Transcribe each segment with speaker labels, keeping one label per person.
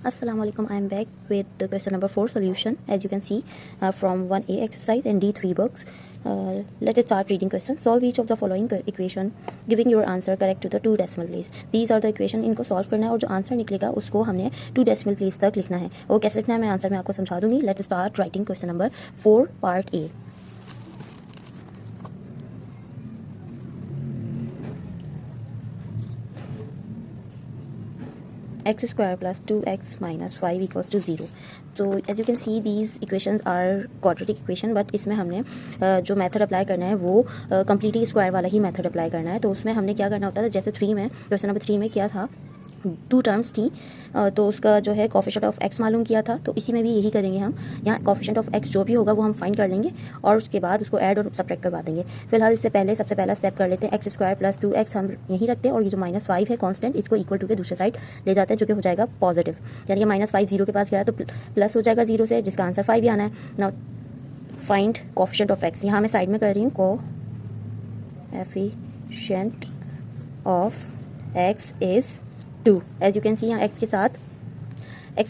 Speaker 1: Assalamualaikum. I am back with the question number 4 solution, as you can see from 1A exercise and D3 books. Let's start reading question. Solve each of the following equation giving your answer correct to the 2 decimal place. These are the equation. इनको solve करना है और जो answer निकलेगा उसको हमने 2 decimal place तक लिखना है. वो कैसे लिखना है मैं आंसर में आपको समझा दूंगी. Let's start writing question number 4 part A. x square plus 2x minus 5 equals to 0. तो as you can see these equations are quadratic equation, but इसमें हमने जो मेथड अप्लाई करना है वो कम्प्लीटली स्क्वायर वाला ही मेथड अप्लाई करना है. तो उसमें हमने क्या करना होता था, जैसे 3 में क्वेश्चन नंबर 3 में क्या था, 2 टर्म्स थी, तो उसका जो है कोफिशिएंट ऑफ x मालूम किया था. तो इसी में भी यही करेंगे हम. यहाँ कोफिशिएंट ऑफ x जो भी होगा वो हम फाइंड कर लेंगे और उसके बाद उसको ऐड और सब्ट्रैक्ट करवा देंगे. फिलहाल इससे पहले सबसे पहला स्टेप कर लेते हैं. एक्स स्क्वायर प्लस 2x हम यहीं रखते हैं और ये जो -5 है कांस्टेंट, इसको इक्वल टू के दूसरे साइड ले जाते हैं, जो कि हो जाएगा पॉजिटिव. यानी कि -5 0 के पास गया तो प्लस हो जाएगा 0 से, जिसका आंसर 5 ही आना है. Now find coefficient of x. यहाँ मैं साइड में कर रही हूँ coefficient of x is 2. As you can see यहाँ x के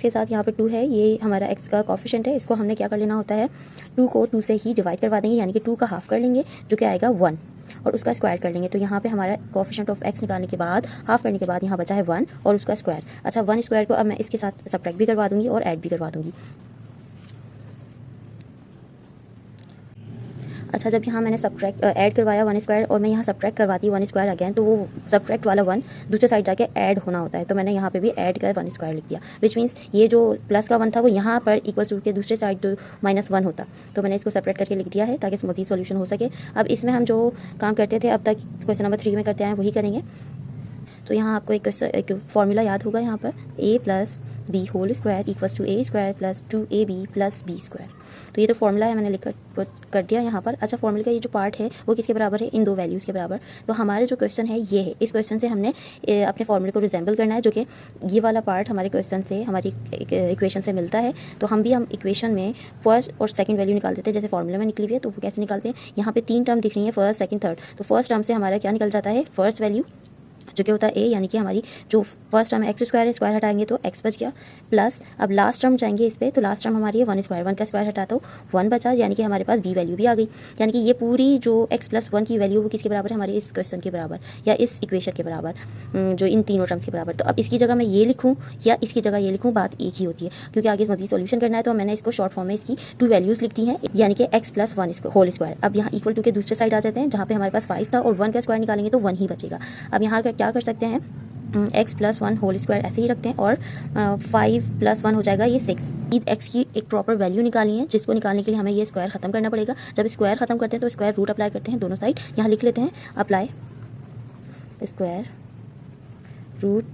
Speaker 1: साथ यहाँ पे 2 है. ये हमारा x का कोफिशिएंट है. इसको हमने क्या कर लेना होता है, 2 को 2 से ही डिवाइड करवा देंगे, यानी कि 2 का हाफ कर लेंगे जो कि आएगा 1, और उसका स्क्वायर कर लेंगे. तो यहाँ पे हमारा कोफिशिएंट ऑफ x निकालने के बाद हाफ करने के बाद यहाँ बचा है 1 और उसका स्क्वायर. अच्छा, 1 स्क्वायर को अब मैं इसके साथ सब्ट्रैक्ट भी करवा दूंगी और ऐड भी करवा दूंगी. अच्छा, जब यहाँ मैंने सब्ट्रैक्ट ऐड करवाया 1 स्क्वायर और मैं यहाँ सब्ट्रैक्ट करवाती 1 स्क्वायर अगेन, तो वो सब्ट्रैक्ट वाला 1 दूसरे साइड जाके ऐड होना होता है. तो मैंने यहाँ पे भी ऐड कर 1 स्क्वायर लिख दिया, विच मीन्स ये जो प्लस का 1 था वो यहाँ पर इक्वल टू के दूसरे साइड जो -1 होता. तो मैंने इसको सेपरेट करके लिख दिया है ताकि मज़ीद सोल्यूशन हो सके. अब इसमें हम जो काम करते थे अब तक क्वेश्चन नंबर 3 में करते हैं वही करेंगे. तो यहाँ आपको एक फॉर्मूला याद होगा यहाँ पर, a plus B whole square equals to a square plus 2ab plus b square. तो ये तो फॉर्मूला है, मैंने लिख कर दिया यहाँ पर. अच्छा, फॉर्मूले का ये जो पार्ट है वो किसके बराबर है, इन 2 वैल्यूज़ के बराबर. तो हमारे जो क्वेश्चन है ये है, इस क्वेश्चन से हमने अपने फॉर्मूले को रिजेंबल करना है, जो कि ये वाला पार्ट हमारे क्वेश्चन से हमारी इक्वेशन से मिलता है. तो हम इक्वेशन में फर्स्ट और सेकंड वैल्यू निकाल देते हैं, जैसे फॉर्मूले में निकली हुई है. तो वो कैसे निकालते हैं, यहाँ पे 3 टर्म दिख रही है, फर्स्ट सेकंड थर्ड. तो फर्स्ट टर्म से हमारा क्या निकल जाता है, फर्स्ट वैल्यू जो कि होता है a, यानी कि हमारी जो फर्स्ट टर्म है एक्स स्क्वायर है, स्क्वायर हटाएंगे तो x बच गया, प्लस अब लास्ट टर्म जाएंगे इस पे, तो लास्ट टर्म हमारी है 1 स्क्वायर, 1 का स्क्वायर हटा तो 1 बचा, यानी कि हमारे पास b वैल्यू भी आ गई. यानी कि ये पूरी जो x प्लस 1 की वैल्यू वो किसके बराबर है, हमारे इस क्वेश्चन के बराबर या इस इक्वेशन के बराबर, जो इन तीनों टर्म्स के बराबर. तो अब इसकी जगह मैं ये लिखूँ या इसकी जगह ये लिखूँ, बात एक ही होती है, क्योंकि आगे मजीद सोल्यूशन करना है. तो मैंने इसको शॉर्ट फॉर्म में इसकी 2 वैल्यूज़ लिख दी हैं, यानी कि x प्लस 1 होल स्क्वायर. अब यहाँ इक्वल टू के दूसरे साइड आ जाते हैं, जहाँ पे हमारे पास 5 था और 1 का स्क्वायर निकालेंगे तो 1 ही बचेगा. अब यहाँ क्या कर सकते हैं, x प्लस 1 होल स्क्वायर ऐसे ही रखते हैं और 5 प्लस 1 हो जाएगा ये 6. x की एक प्रॉपर वैल्यू निकालनी है, जिसको निकालने के लिए हमें ये स्क्वायर खत्म करना पड़ेगा. जब स्क्वायर खत्म करते हैं तो स्क्वायर रूट अप्लाई करते हैं दोनों साइड. यहाँ लिख लेते हैं apply square root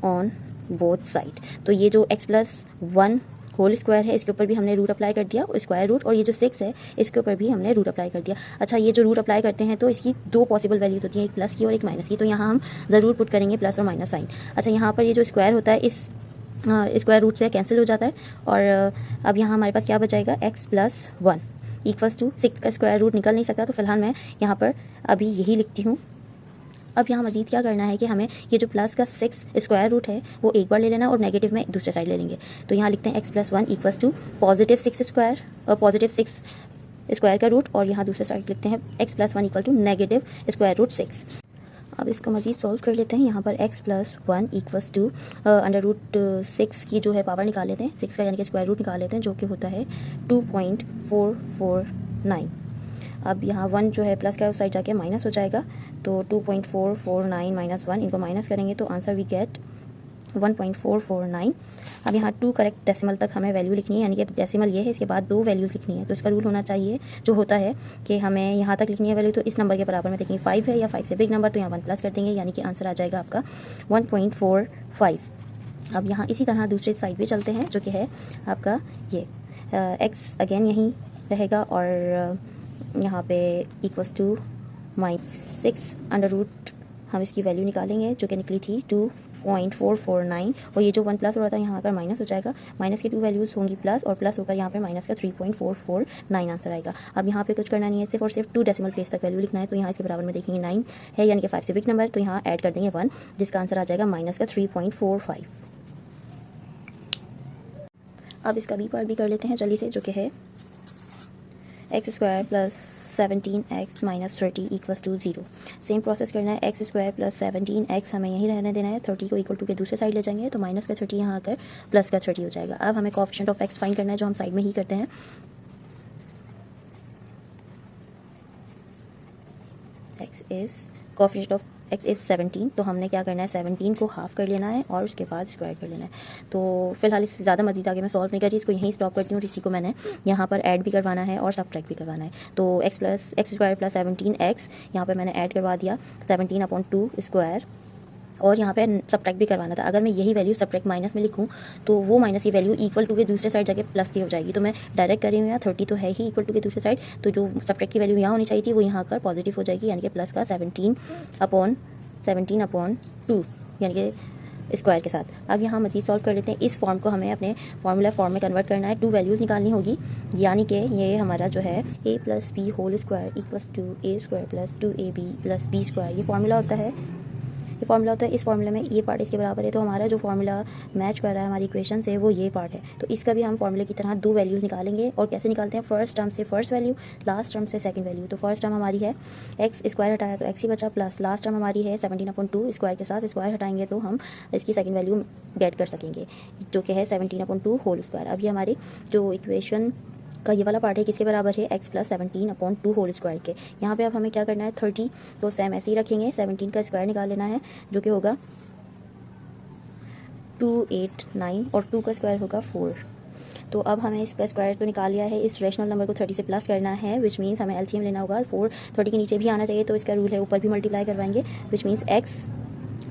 Speaker 1: on both side. तो ये जो x प्लस 1 होल स्क्वायर है इसके ऊपर भी हमने रूट अप्लाई कर दिया स्क्वायर रूट, और ये जो 6 है इसके ऊपर भी हमने रूट अप्लाई कर दिया. अच्छा, ये जो रूट अप्लाई करते हैं तो इसकी 2 पॉसिबल वैल्यूज होती हैं, एक प्लस की और एक माइनस की. तो यहाँ हम ज़रूर पुट करेंगे प्लस और माइनस साइन. अच्छा, यहाँ पर ये जो स्क्वायर होता है इस स्क्वायर रूट से कैंसिल हो जाता है, और अब यहाँ हमारे पास क्या बचाएगा, x प्लस 1 इक्वल्स टू 6 का स्क्वायर रूट निकल नहीं सकता. तो फिलहाल मैं यहाँ पर अभी यही लिखती हूँ. अब यहाँ मजीद क्या करना है कि हमें ये जो प्लस का 6 स्क्वायर रूट है वो एक बार ले लेना और नेगेटिव में दूसरे साइड ले लेंगे. तो यहाँ लिखते हैं x plus 1 equals to positive 6 square और पॉजिटिव 6 स्क्वायर का रूट, और यहाँ दूसरे साइड लिखते हैं x plus 1 equal to negative square root 6. अब इसको मजीद सॉल्व कर लेते हैं. यहाँ पर x plus 1 equals to under root 6 की जो है पावर निकाल लेते हैं, 6 का यानी कि स्क्वायर रूट निकाल लेते हैं, जो कि होता है 2.449. अब यहाँ 1 जो है प्लस का उस साइड जाके माइनस हो जाएगा, तो 2.449 माइनस 1, इनको माइनस करेंगे तो आंसर वी गेट 1.449. अब यहाँ 2 करेक्ट डेसिमल तक हमें वैल्यू लिखनी है, यानी कि डेसिमल ये है, इसके बाद 2 वैल्यूज़ लिखनी है. तो इसका रूल होना चाहिए जो होता है कि हमें यहाँ तक लिखनी है वैल्यू, तो इस नंबर के बराबर में देखेंगे 5 है या 5 से बिग नंबर, तो यहाँ 1 प्लस कर देंगे, यानी कि आंसर आ जाएगा आपका 1.45. अब यहाँ इसी तरह दूसरे साइड भी चलते हैं, जो कि है आपका ये x अगेन यहीं रहेगा, और यहाँ पे इक्वल्स टू -6 अंडर रूट हम इसकी वैल्यू निकालेंगे, जो कि निकली थी 2.449, और ये जो 1 प्लस हो रहा था यहाँ आकर माइनस हो जाएगा. माइनस की 2 वैल्यूज़ होंगी प्लस, और प्लस होकर यहाँ पे माइनस का 3.449 आंसर आएगा. अब यहाँ पे कुछ करना नहीं है, सिर्फ और सिर्फ 2 डेसिमल प्लेस तक वैल्यू लिखना है. तो यहाँ इसके बराबर में देखेंगे 9 है, यानी कि 5 से बिग नंबर, तो यहाँ ऐड कर देंगे 1, जिसका आंसर आ जाएगा -3.45. अब इसका बी पार्ट भी कर लेते हैं जल्दी से, जो कि है x square plus 17x minus 30 equals to 0। Same process करना है, एक्स स्क्वायर प्लस 17x हमें यहीं रहने देना है, 30 को इक्वल टू के दूसरे साइड ले जाएंगे तो माइनस का 30 यहाँ आकर प्लस का 30 हो जाएगा। अब हमें कोएफिशिएंट ऑफ x फाइंड करना है, जो हम साइड में ही करते हैं। कोएफिशिएंट ऑफ x इज़ 17, तो हमने क्या करना है 17 को हाफ कर लेना है और उसके बाद स्क्वायर कर लेना है। तो फिलहाल इससे ज़्यादा मज़ीद आगे मैं सॉल्व नहीं कर रही, इसको यहीं स्टॉप करती हूँ। इसी को मैंने यहाँ पर ऐड भी करवाना है और सब्ट्रैक्ट भी करवाना है। तो एक्स स्क्वायर प्लस 17x यहाँ पर मैंने ऐड करवा दिया 17/2 स्क्वायर, और यहाँ पे सब्ट्रैक्ट भी करवाना था। अगर मैं यही वैल्यू सब्ट्रैक्ट माइनस में लिखूँ तो वो माइनस की वैल्यू इक्वल टू के दूसरे साइड जाके प्लस की हो जाएगी। तो मैं डायरेक्ट कर रही हूँ, यहाँ 30 तो है ही इक्वल टू के दूसरे साइड, तो जो सब्ट्रैक्ट की वैल्यू यहाँ होनी चाहिए थी वो यहाँ कर पॉजिटिव हो जाएगी, यानी कि प्लस का 17/2 यानी कि स्क्वायर के साथ। अब यहाँ मज़ीद सॉल्व कर लेते हैं। इस फॉर्म को हमें अपने फार्मूला फॉर्म में कन्वर्ट करना है, 2 वैल्यूज़ निकालनी होगी, यानी कि ये हमारा जो है a + b whole square equals to a square plus 2ab plus b square, ये फार्मूला होता है। इस फार्मूले में ये पार्ट इसके बराबर है, तो हमारा जो फार्मूला मैच कर रहा है हमारी इक्वेशन से वो ये पार्ट है। तो इसका भी हम फार्मूले की तरह 2 वैल्यूज़ निकालेंगे। और कैसे निकालते हैं, फर्स्ट टर्म से फर्स्ट वैल्यू, लास्ट टर्म से सेकंड वैल्यू। तो फर्स्ट टर्म हमारी है एक्स स्क्वायर हटाया तो एक्स ही बचा, प्लस लास्ट टर्म हमारी है 17/2 स्क्वायर के साथ स्क्वायर हटाएंगे तो हम इसकी सेकंड वैल्यू गेट कर सकेंगे, जो कि है 17/2 होल स्क्वायर। अब ये हमारी जो इक्वेशन का ये वाला पार्ट है किसके बराबर है, x + 17/2 होल स्क्वायर के। यहाँ पे अब हमें क्या करना है, 30 तो सेम ऐसे ही रखेंगे, 17 का स्क्वायर निकाल लेना है, जो कि होगा 289 और 2 का स्क्वायर होगा 4। तो अब हमें इसका स्क्वायर तो निकाल लिया है, इस रेशनल नंबर को 30 से प्लस करना है, विच मीन्स हमें एलसीएम लेना होगा। 4 30 के नीचे भी आना चाहिए, तो इसका रूल है ऊपर भी मल्टीप्लाई करवाएंगे, विच मीन्स x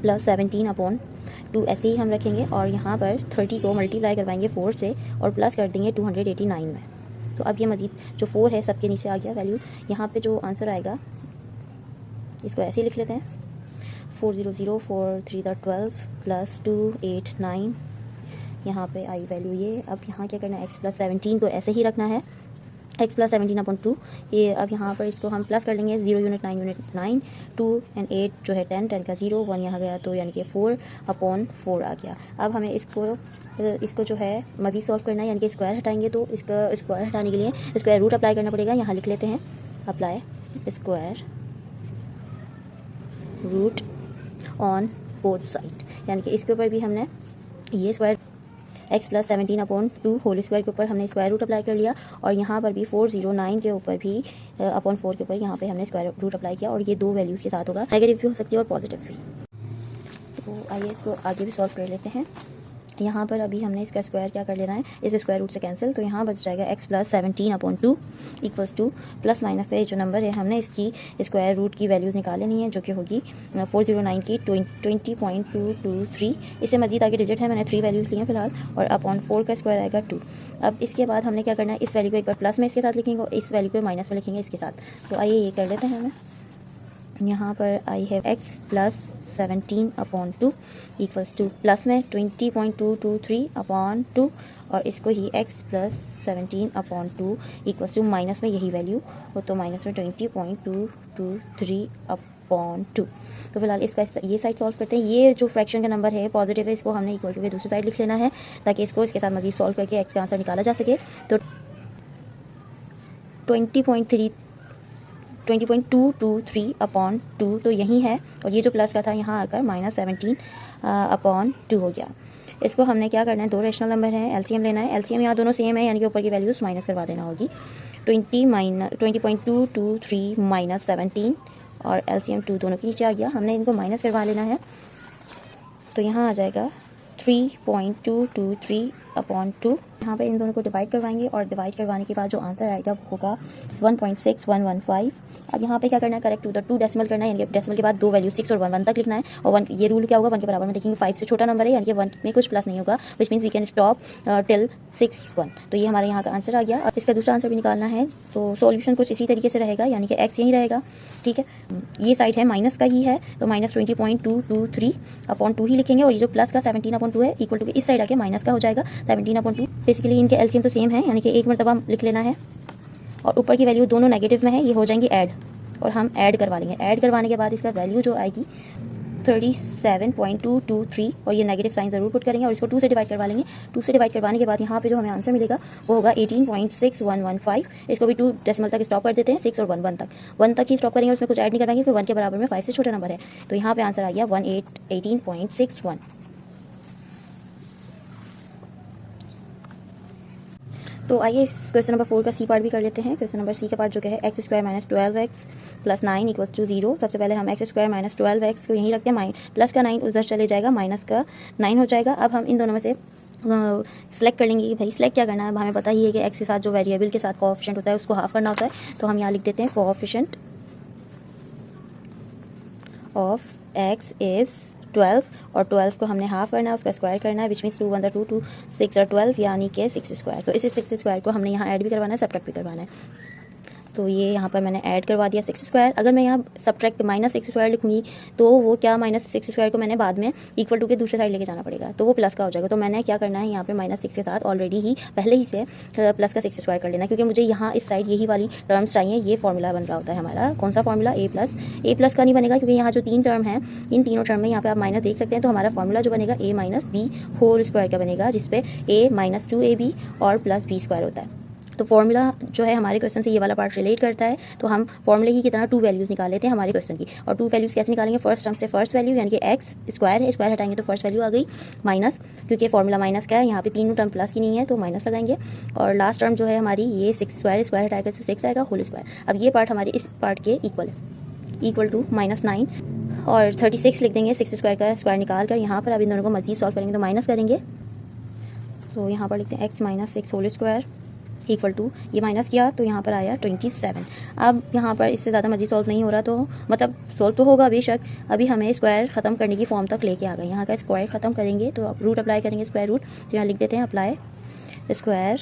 Speaker 1: + 17/2 ऐसे ही हम रखेंगे, और यहाँ पर 30 को मल्टीप्लाई करवाएंगे 4 से और प्लस कर देंगे 289 में। तो अब ये मजीद जो 4 है सबके नीचे आ गया वैल्यू। यहाँ पे जो आंसर आएगा इसको ऐसे ही लिख लेते हैं, 400 4 3 12 प्लस 289, यहाँ पे आई वैल्यू ये। अब यहाँ क्या करना है, x + 17 को ऐसे ही रखना है, x + 17/2 ये। अब यहाँ पर इसको हम प्लस कर लेंगे, 0 यूनिट 9 यूनिट 9, 2 और 8 जो है 10 10 का 0 1 यहाँ गया, तो यानी कि 4/4 आ गया। अब हमें इसको जो है मज़ीद सॉल्व करना है, यानी कि स्क्वायर हटाएंगे, तो इसका स्क्वायर हटाने के लिए स्क्वायर रूट अप्लाई करना पड़ेगा। यहाँ लिख लेते हैं, apply square root on both side, यानी कि इसके ऊपर भी हमने ये स्क्वायर x + 17/2 होल स्क्वायर के ऊपर हमने स्क्वायर रूट अप्लाई कर लिया, और यहाँ पर भी 409 के ऊपर भी अपॉन 4 के ऊपर यहाँ पे हमने स्क्वायर रूट अप्लाई किया, और ये 2 वैल्यूज़ के साथ होगा, नेगेटिव भी हो सकती है और पॉजिटिव भी। तो आइए इसको आगे भी सॉल्व कर लेते हैं। यहाँ पर अभी हमने इसका स्क्वायर क्या कर लेना है, इस स्क्वायर रूट से कैंसिल, तो यहाँ बच जाएगा x + 17/2 equals to plus minus का जो नंबर है हमने इसकी स्क्वायर रूट की वैल्यूज़ निकाल लेनी है, जो कि होगी 409 की 20.223। इससे मजीद आगे डिजिट है, मैंने 3 वैल्यूज़ ली हैं फिलहाल, और अपॉन 4 का स्क्वायर आएगा 2। अब इसके बाद हमने क्या करना है, इस वैल्यू को एक बार प्लस में इसके साथ लिखेंगे और इस वैल्यू को माइनस में लिखेंगे इसके साथ। तो आइए ये कर लेते हैं। हमें यहाँ पर आई है x + 17/2 इक्वल्स टू प्लस में 20.223/2, और इसको ही x + 17/2 इक्वल्स टू माइनस में यही वैल्यू हो, तो माइनस में 20.223/2। तो फिलहाल इसका ये साइड सॉल्व करते हैं। ये जो फ्रैक्शन का नंबर है पॉजिटिव है, इसको हमने इक्वल टू के दूसरी साइड लिख लेना है, ताकि इसको इसके साथ मजीद सॉल्व करके x का आंसर निकाला जा सके। तो 20.223/2 तो यही है, और ये जो प्लस का था यहाँ आकर -17/2 हो गया। इसको हमने क्या करना है, 2 रेशनल नंबर हैं, एलसीएम लेना है। एलसीएम यहाँ दोनों सेम है, यानी कि ऊपर की वैल्यूज़ माइनस करवा देना होगी। 20.223 - 17 और एलसीएम 2 दोनों के नीचे आ गया, हमने इनको माइनस करवा लेना है। तो यहाँ आ जाएगा 3.223/2। यहाँ पे इन दोनों को डिवाइड करवाएंगे, और डिवाइड करवाने के बाद जो आंसर आएगा वो होगा 1.6115। अब यहाँ पे क्या करना है, करेक्ट टू द 2 डेसिमल करना है, यानी कि डेसिमल के बाद 2 वैल्यू 6 और 1 तक लिखना है। और 1 ये रूल क्या होगा, 1 के बराबर में देखेंगे 5 से छोटा नंबर है, यानी कि 1 में कुछ प्लस नहीं होगा, which means we can stop till 6 1। तो ये हमारे यहाँ का आंसर आ गया। अब इसका दूसरा आंसर भी निकालना है, तो सॉल्यूशन कुछ इसी तरीके से रहेगा, यानी कि x यही रहेगा, ठीक है। ये साइड है माइनस का ही है, तो -20.223/2 ही लिखेंगे, और ये जो प्लस का 17/2 है इक्वल टू इस साइड आके माइनस का हो जाएगा 17/2। बेसिकली इनके एलसीएम तो सेम है, यानी कि एक मरतबा लिख लेना है, और ऊपर की वैल्यू दोनों नेगेटिव में है, ये हो जाएंगी ऐड, और हम ऐड करवा लेंगे। ऐड करवाने के बाद इसका वैल्यू जो आएगी 37.223 और ये नेगेटिव साइन ज़रूर पुट करेंगे और इसको 2 से डिवाइड करवा लेंगे। 2 से डिवाइड करवाने के बाद यहाँ पे जो हमें आंसर मिलेगा वो होगा 18.6115। इसको भी 2 डेसिमल तक स्टॉप कर देते हैं, 6 और 1 तक, 1 तक ही स्टॉप करेंगे, उसमें कुछ ऐड नहीं करवाएंगे, फिर 1 के बराबर में 5 से छोटा नंबर है, तो यहाँ पे आंसर आ गया 18.61। तो आइए इस क्वेश्चन नंबर 4 का सी पार्ट भी कर लेते हैं। क्वेश्चन नंबर सी का पार्ट जो है x square minus 12x plus 9 equals to 0। सबसे पहले हम एक्स स्क्वायर माइनस 12x को यहीं रखते हैं, प्लस का 9 उधर चले जाएगा, माइनस का 9 हो जाएगा। अब हम इन दोनों में से सेलेक्ट कर लेंगे कि भाई सिलेक्ट क्या करना है। हमें पता ही है कि एक्स के साथ जो वेरिएबल के साथ कोएफिशिएंट होता है उसको हाफ करना होता है, तो हम यहाँ लिख देते हैं कोएफिशिएंट ऑफ एक्स इज़ 12 और 12 को हमने हाफ करना है, उसका स्क्वायर करना है, विच मीन्स 2 1 2 2 6 और 12 यानी कि 6 स्क्वायर। तो इस 6 स्क्वायर को हमने यहाँ ऐड भी करवाना है, सब्ट्रैक्ट भी करवाना है। तो ये यहाँ पर मैंने ऐड करवा दिया 6 स्क्वायर। अगर मैं यहाँ सब्ट्रैक्ट माइनस 6 स्क्वायर लिखूँगी तो वो क्या, माइनस 6 स्क्वायर को मैंने बाद में इक्वल टू के दूसरे साइड लेके जाना पड़ेगा, तो वो प्लस का हो जाएगा। तो मैंने क्या करना है, यहाँ पे माइनस 6 के साथ ऑलरेडी ही पहले ही से प्लस का 6 स्क्वायर कर लेना, क्योंकि मुझे यहाँ इस साइड यही वाली टर्म्स चाहिए। ये फॉर्मूला बन रहा होता है हमारा, कौन सा फॉर्मूला, ए प्लस का नहीं बनेगा, क्योंकि यहाँ जो 3 टर्म है, इन तीनों टर्म में यहाँ पे आप माइनस देख सकते हैं। तो हमारा फॉर्मूला जो बनेगा ए माइनस बी होल स्क्वायर का बनेगा, जिसपे ए माइनस 2ab और प्लस बी स्क्वायर होता है। तो फॉर्मूला जो है हमारे क्वेश्चन से ये वाला पार्ट रिलेट करता है, तो हम फॉर्मूले की तरह 2 वैल्यूज़ निकाल लेते हैं हमारे क्वेश्चन की। और 2 वैल्यूज़ कैसे निकालेंगे, फर्स्ट टर्म से फर्स्ट वैल्यू यानी कि एक्स स्क्वायर है, स्क्वायर हटाएंगे तो फर्स्ट वैल्यू आ गई माइनस, क्योंकि फॉर्मूला माइनस का है, यहाँ पे तीनों टर्म प्लस की नहीं है तो माइनस लगाएंगे। और लास्ट टर्म जो है हमारी ये 6 स्क्वायर, स्क्वायर हटाएगा तो 6 आएगा होल स्क्वायर। अब ये पार्ट हमारे इस पार्ट के इक्वल है, इक्वल टू -9 और 36 लिख देंगे। 6 स्क्वायर का स्क्वायर निकाल कर यहाँ पर अब इन दोनों को मजीद सॉल्व करेंगे तो माइनस करेंगे, तो यहाँ पर लिखते हैं x minus 6 whole square equal to, ये माइनस किया तो यहाँ पर आया 27। अब यहाँ पर इससे ज़्यादा मजीद सॉल्व नहीं हो रहा, तो मतलब सॉल्व तो होगा बेशक, अभी हमें स्क्वायर ख़त्म करने की फॉर्म तक लेके आ गए। यहाँ का स्क्वायर ख़त्म करेंगे तो अब रूट अप्लाई करेंगे, स्क्वायर रूट, तो यहाँ लिख देते हैं apply square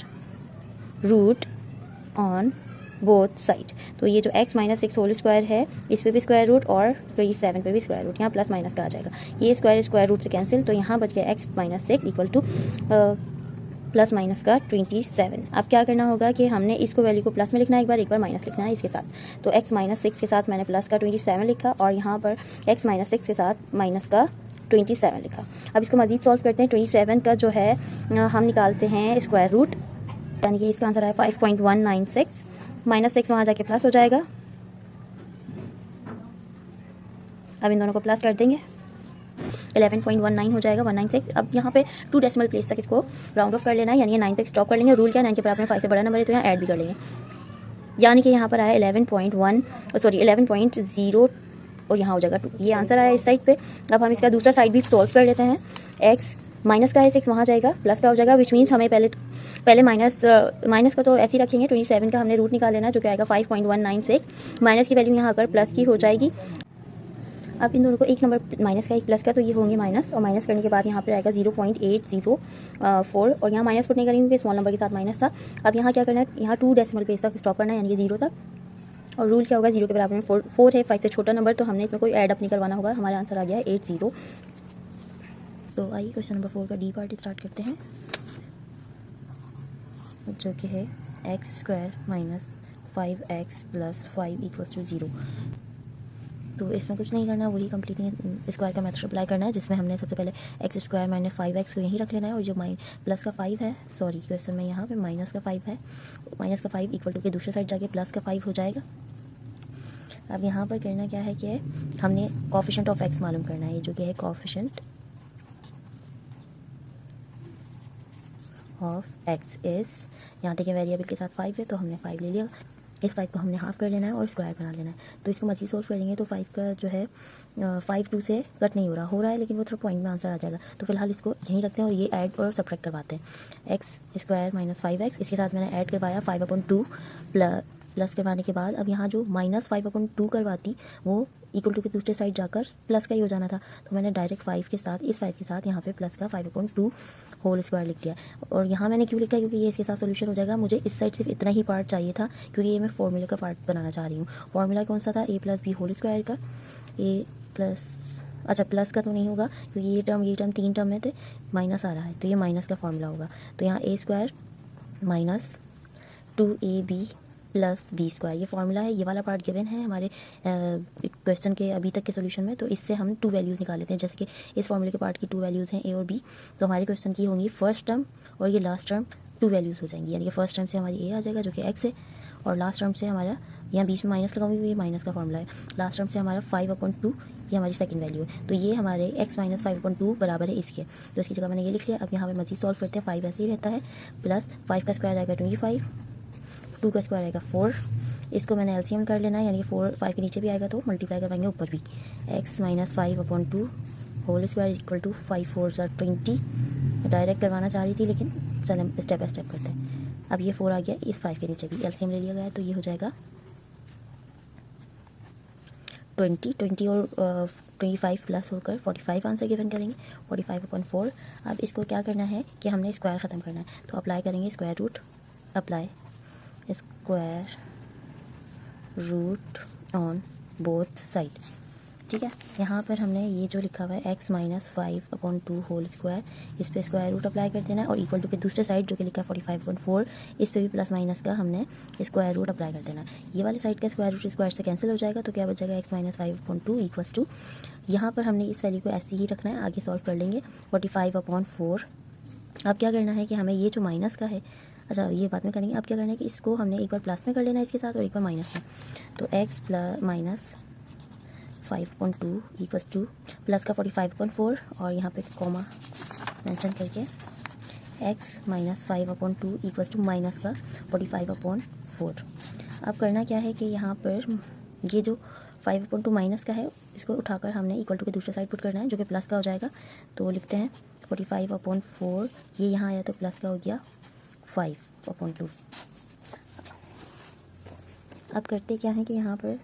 Speaker 1: root on both side. तो ये जो x माइनस 6 होल स्क्वायर है इस पे भी स्क्वायर रूट और 27 पे भी स्क्वायर रूट, यहाँ प्लस माइनस का आ जाएगा। ये स्क्वायर रूट से कैंसिल, तो यहाँ बच गया x minus 6 equal two plus minus का 27। अब क्या करना होगा कि हमने इसको वैल्यू को प्लस में लिखना है, एक बार माइनस लिखना है इसके साथ। तो x माइनस 6 के साथ मैंने प्लस का 27 लिखा और यहाँ पर x माइनस 6 के साथ माइनस का 27 लिखा। अब इसको मजीद सॉल्व करते हैं। 27 का जो है हम निकालते हैं स्क्वायर रूट, यानी कि इसका आंसर है 5.196, -6 वहाँ जाके प्लस हो जाएगा। अब इन दोनों को प्लस कर देंगे, 11.19 हो जाएगा 196। अब यहाँ पे 2 डेसिमल प्लेस तक इसको राउंड ऑफ कर लेना है, यानी 9 तक स्टॉप कर लेंगे। रूल क्या है, 9 के बराबर में 5 से बड़ा नंबर है तो यहाँ ऐड भी कर लेंगे, यानी कि यहाँ पर आया 11.0 और यहाँ हो जाएगा 2। ये आंसर आया इस साइड पे। अब हम इसका दूसरा साइड भी सॉल्व कर लेते हैं। x माइनस का है 6 वहाँ जाएगा, प्लस का हो जाएगा, विच मीन्स हमें पहले माइनस का तो ऐसे ही रखेंगे। 27 का हमने रूट निकाल लेना, जो कि आएगा 5.196, माइनस की वैल्यू यहाँ आकर प्लस की हो जाएगी। अब इन दोनों को एक नंबर माइनस का एक प्लस का, तो ये होंगे माइनस, और माइनस करने के बाद यहाँ पर आएगा 0.804 और यहाँ माइनस पुट नहीं करेंगे क्योंकि स्मॉल नंबर के साथ माइनस था। अब यहाँ क्या करना है, यहाँ 2 डेसिमल प्लेस तक स्टॉप करना है, यानी कि 0 तक। और रूल क्या होगा, 0 के बराबर में 4 है, 5 से छोटा नंबर, तो हमने इसमें कोई ऐड अप नहीं करवाना होगा। हमारा आंसर आ गया है 80। तो आइए क्वेश्चन नंबर 4 का डी पार्ट स्टार्ट करते हैं, जो कि है x square minus 5x plus 5 equals to 0। तो इसमें कुछ नहीं करना, वही कंप्लीटिंग स्क्वायर का मेथड अप्लाई करना है, जिसमें हमने सबसे पहले एक्स स्क्वायर माइनस 5x को यहीं रख लेना है, और जो प्लस का 5 है, सॉरी क्वेश्चन में यहाँ पे माइनस का 5 है, माइनस का 5 इक्वल टू के दूसरे साइड जाके प्लस का 5 हो जाएगा। अब यहाँ पर करना क्या है कि हमने कोएफिशिएंट ऑफ एक्स मालूम करना है, जो कि है कोएफिशिएंट ऑफ एक्स इज़, यहाँ देखिए वेरिएबल के साथ 5 है तो हमने 5 ले लिया, इस 5 को हमने हाफ कर लेना है और स्क्वायर बना लेना है। तो इसको मजीद सोल्व करेंगे तो 5 का जो है 5 2 से कट नहीं हो रहा है, लेकिन वो थोड़ा पॉइंट में आंसर आ जाएगा। तो फिलहाल इसको यहीं रखते हैं और ये ऐड और सब्ट्रैक्ट करवाते हैं। एक्स स्क्वायर माइनस 5x, इसके साथ मैंने ऐड करवाया 5/2 प्लस करवाने के बाद अब यहाँ जो माइनस 5/2 करवाती वो इक्वल टू के दूसरे साइड जाकर प्लस का ही हो जाना था, तो मैंने डायरेक्ट 5 के साथ, इस 5 के साथ यहाँ पे प्लस का 5/2 होल स्क्वायर लिख दिया। और यहाँ मैंने क्यों लिखा, क्योंकि ये इसके साथ सोल्यूशन हो जाएगा। मुझे इस साइड सिर्फ इतना ही पार्ट चाहिए था, क्योंकि ये मैं फॉर्मूले का पार्ट बनाना चाह रही हूँ। फॉर्मूला कौन सा था, a plus B whole square का, ए प्लस, अच्छा प्लस का तो नहीं होगा क्योंकि ये टर्म 3 टर्म में थे, माइनस आ रहा है तो ये माइनस का फॉर्मूला होगा। तो यहाँ a square minus 2ab plus B square, ये फॉर्मूला है। ये वाला पार्ट गिवन है हमारे क्वेश्चन के अभी तक के सोल्यूशन में। तो इससे हम 2 वैल्यूज़ निकाल लेते हैं। जैसे कि इस फॉर्मूले के पार्ट की 2 वैल्यूज़ हैं, ए और बी। तो हमारे क्वेश्चन की होंगी फर्स्ट टर्म और ये लास्ट टर्म 2 वैल्यूज़ हो जाएंगी। यानी कि फर्स्ट टर्म से हमारी ए आ जाएगा जो कि एक्स है, और लास्ट टर्म से हमारा, यहाँ बीच में माइनस लगाऊंगी, ये माइनस का फॉर्मूला है। लास्ट टर्म से हमारा 5/2 ये हमारी सेकंड वैल्यू है। तो ये हमारे x माइनस 5/2 बराबर है इसके। तो इसकी जगह मैंने ये लिख लिया। अब यहाँ पे मजीद सॉल्व करते हैं। 5 ऐसे ही रहता है, प्लस 5 का स्क्वायर आएगा 25, 2 का स्क्वायर आएगा 4। इसको मैंने एलसीएम कर लेना है, यानी कि 4 5 के नीचे भी आएगा तो मल्टीप्लाई करवाएंगे ऊपर भी। x minus 5/2 whole square equal to 5 4 20। Direct करवाना चाह रही थी लेकिन चलो स्टेप बाय स्टेप करते हैं। अब ये 4 आ गया, इस 5 के नीचे भी एलसीएम ले लिया गया है, तो ये हो जाएगा 20 और 25 प्लस होकर 45 आंसर गिवन करेंगे। 45/4। अब इसको क्या करना है कि हमने स्क्वायर ख़त्म करना है, तो अप्लाई करेंगे square root, apply square root on both side. ठीक है, यहाँ पर हमने ये जो लिखा हुआ है x माइनस 5/2 होल स्क्वायर, इस पर स्क्वायर रूट अप्लाई कर देना है, और इक्वल टू के दूसरे साइड जो कि लिखा है 45/4, इस पर भी प्लस माइनस का हमने स्क्वायर रूट अप्लाई कर देना है। ये वाले साइड का स्क्वायर रूट स्क्वायर से कैंसिल हो जाएगा, तो क्या बचेगा x माइनस 5/2 इक्वल्स टू, यहाँ पर हमने इस वैल्यू को ऐसे ही रखना है, आगे सॉल्व कर लेंगे 45/4। अब क्या करना है कि हमें ये जो माइनस का है, अच्छा ये बाद में करेंगे। अब क्या करना है कि इसको हमने एक बार प्लस में कर लेना है इसके साथ, और एक बार माइनस में। तो x plus minus 5/2 equals to plus का 45/4, और यहाँ पे कॉमा मेंशन करके x minus 5/2 equals to minus का 45/4। अब करना क्या है कि यहाँ पर ये जो 5/2 माइनस का है, इसको उठाकर हमने इक्वल टू के दूसरे साइड पुट करना है, जो कि प्लस का हो जाएगा। तो लिखते हैं 45/4, ये यहाँ आया तो प्लस का हो गया 5/2। अब करते क्या है कि यहाँ पर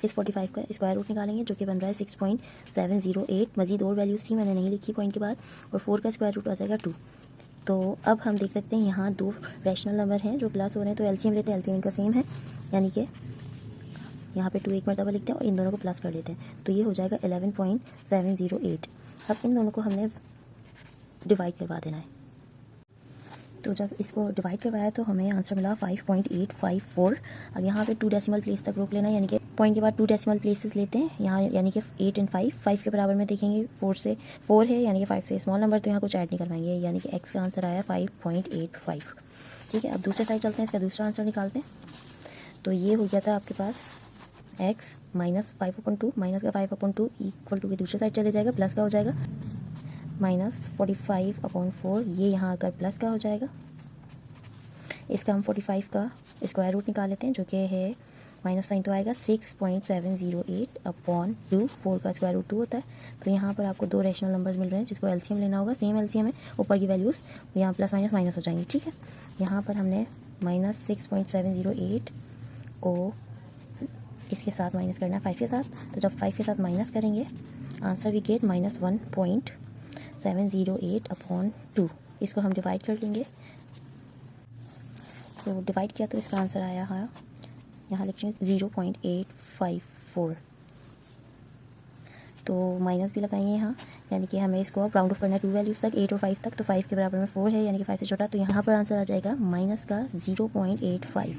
Speaker 1: इस 45 का स्क्वायर रूट निकालेंगे, जो कि बन रहा है 6.708। मजीद और वैल्यूज़ थी, मैंने नहीं लिखी पॉइंट के बाद। और 4 का स्क्वायर रूट आ जाएगा 2। तो अब हम देख सकते हैं यहाँ 2 रैशनल नंबर हैं जो प्लस हो रहे हैं, तो एलसीएम लेते हैं। एलसीएम इनका सेम है, यानी कि यहाँ पे 2 एक मरतबा लिखते हैं और इन दोनों को प्लस कर लेते हैं, तो ये हो जाएगा 11.708। अब इन दोनों को हमने डिवाइड करवा देना है। तो जब इसको डिवाइड करवाया तो हमें आंसर मिला 5.854। अब यहाँ पे 2 डेसिमल प्लेस तक रोक लेना है, यानी कि पॉइंट के बाद 2 डेसिमल प्लेसेस लेते हैं यहाँ, यानी कि 8 और 5 के बराबर में देखेंगे। 4 है, यानी कि 5 से स्मॉल नंबर, तो यहाँ कुछ ऐड नहीं करवाएंगे, यानी कि x का आंसर आया 5.85। ठीक है, अब दूसरे साइड चलते हैं, इसका दूसरा आंसर निकालते हैं। तो ये हो गया था आपके पास x माइनस 5/2 माइनस का 5/2 इक्वल टू के दूसरे साइड चले जाएगा, प्लस का हो जाएगा माइनस 45/4, ये यहाँ आकर प्लस का हो जाएगा। इसका हम 45 का स्क्वायर रूट निकाल लेते हैं, जो कि है माइनस साइन तो आएगा 6.708/2। 4 का स्क्वायर रूट 2 होता है। तो यहाँ पर आपको 2 रैशनल नंबर्स मिल रहे हैं, जिसको एलसीएम लेना होगा। सेम एलसीएम है, ऊपर की वैल्यूज़ यहाँ प्लस माइनस माइनस हो जाएंगी। ठीक है, यहाँ पर हमने माइनस 6.708 को इसके साथ माइनस करना है 5 के साथ। तो जब 5 के साथ माइनस करेंगे, आंसर वी गेट माइनस 1.708/2। इसको हम डिवाइड कर लेंगे, तो डिवाइड किया तो इसका आंसर आया है, यहाँ लिख रहे हैं 0.854। तो माइनस भी लगाएंगे यहाँ, यानी कि हमें इसको अब राउंड ऑफ करना है 2 वैल्यूज़ तक, 8 और 5 तक। तो 5 के बराबर में 4 है, यानी कि 5 से छोटा, तो यहाँ पर आंसर आ जाएगा माइनस का 0.85।